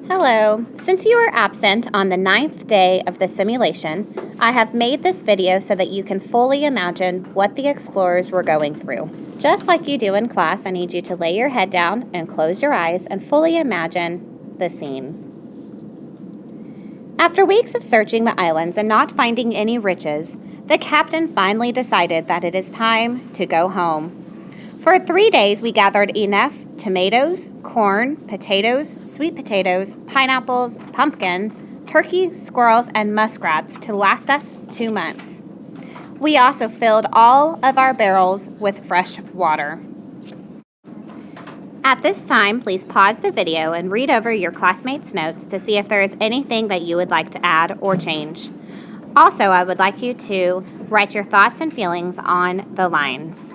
Hello. Since you were absent on the 9th day of the simulation, I have made this video so that you can fully imagine what the explorers were going through. Just like you do in class, I need you to lay your head down and close your eyes and fully imagine the scene. After weeks of searching the islands and not finding any riches, the captain finally decided that it is time to go home. For 3 days, we gathered enough tomatoes, corn, potatoes, sweet potatoes, pineapples, pumpkins, turkey, squirrels, and muskrats to last us 2 months. We also filled all of our barrels with fresh water. At this time, please pause the video and read over your classmates' notes to see if there is anything that you would like to add or change. Also, I would like you to write your thoughts and feelings on the lines.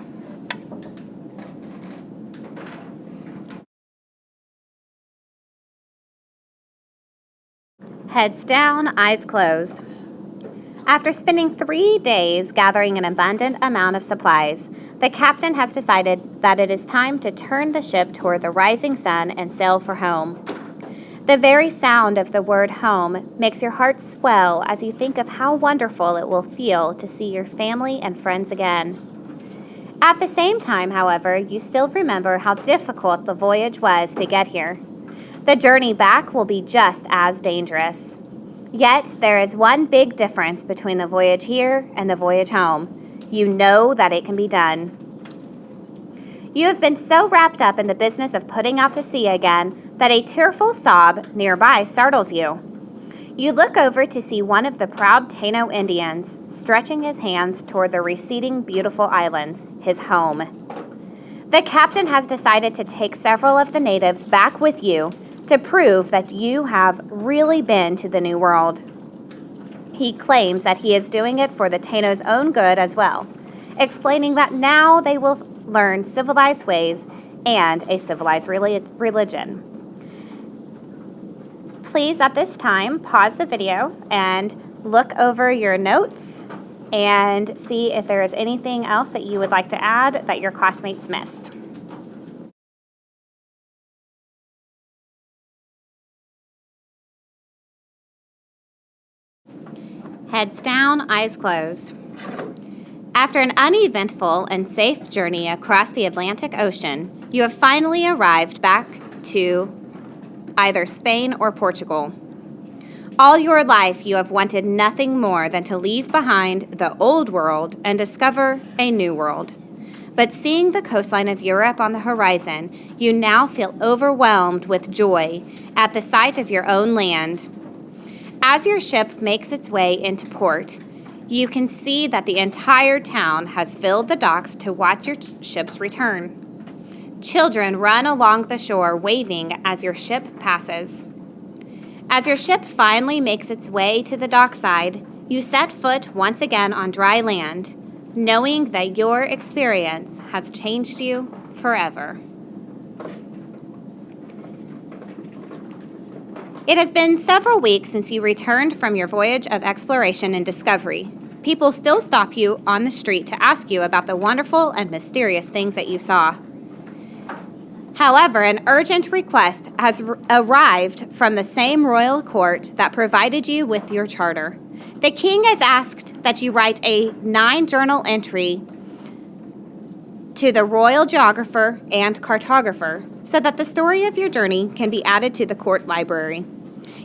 Heads down, eyes closed. After spending 3 days gathering an abundant amount of supplies, the captain has decided that it is time to turn the ship toward the rising sun and sail for home. The very sound of the word home makes your heart swell as you think of how wonderful it will feel to see your family and friends again. At the same time, however, you still remember how difficult the voyage was to get here. The journey back will be just as dangerous. Yet, there is one big difference between the voyage here and the voyage home. You know that it can be done. You have been so wrapped up in the business of putting out to sea again that a tearful sob nearby startles you. You look over to see one of the proud Taino Indians stretching his hands toward the receding beautiful islands, his home. The captain has decided to take several of the natives back with you to prove that you have really been to the New World. He claims that he is doing it for the Taino's own good as well, explaining that now they will learn civilized ways and a civilized religion. Please, at this time, pause the video and look over your notes and see if there is anything else that you would like to add that your classmates missed. Heads down, eyes closed. After an uneventful and safe journey across the Atlantic Ocean, you have finally arrived back to either Spain or Portugal. All your life, you have wanted nothing more than to leave behind the old world and discover a new world. But seeing the coastline of Europe on the horizon, you now feel overwhelmed with joy at the sight of your own land. As your ship makes its way into port, you can see that the entire town has filled the docks to watch your ship's return. Children run along the shore waving as your ship passes. As your ship finally makes its way to the dockside, you set foot once again on dry land, knowing that your experience has changed you forever. It has been several weeks since you returned from your voyage of exploration and discovery. People still stop you on the street to ask you about the wonderful and mysterious things that you saw. However, an urgent request has arrived from the same royal court that provided you with your charter. The king has asked that you write a 9-journal entry to the royal geographer and cartographer so that the story of your journey can be added to the court library.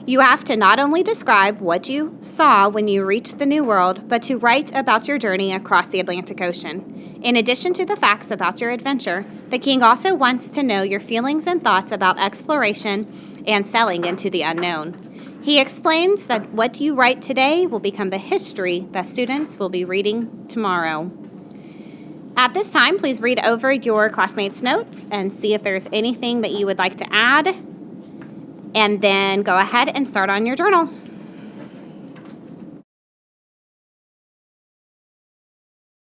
You have to not only describe what you saw when you reached the New World, but to write about your journey across the Atlantic Ocean. In addition to the facts about your adventure, the king also wants to know your feelings and thoughts about exploration and sailing into the unknown. He explains that what you write today will become the history that students will be reading tomorrow. At this time, please read over your classmates' notes and see if there's anything that you would like to add, and then go ahead and start on your journal.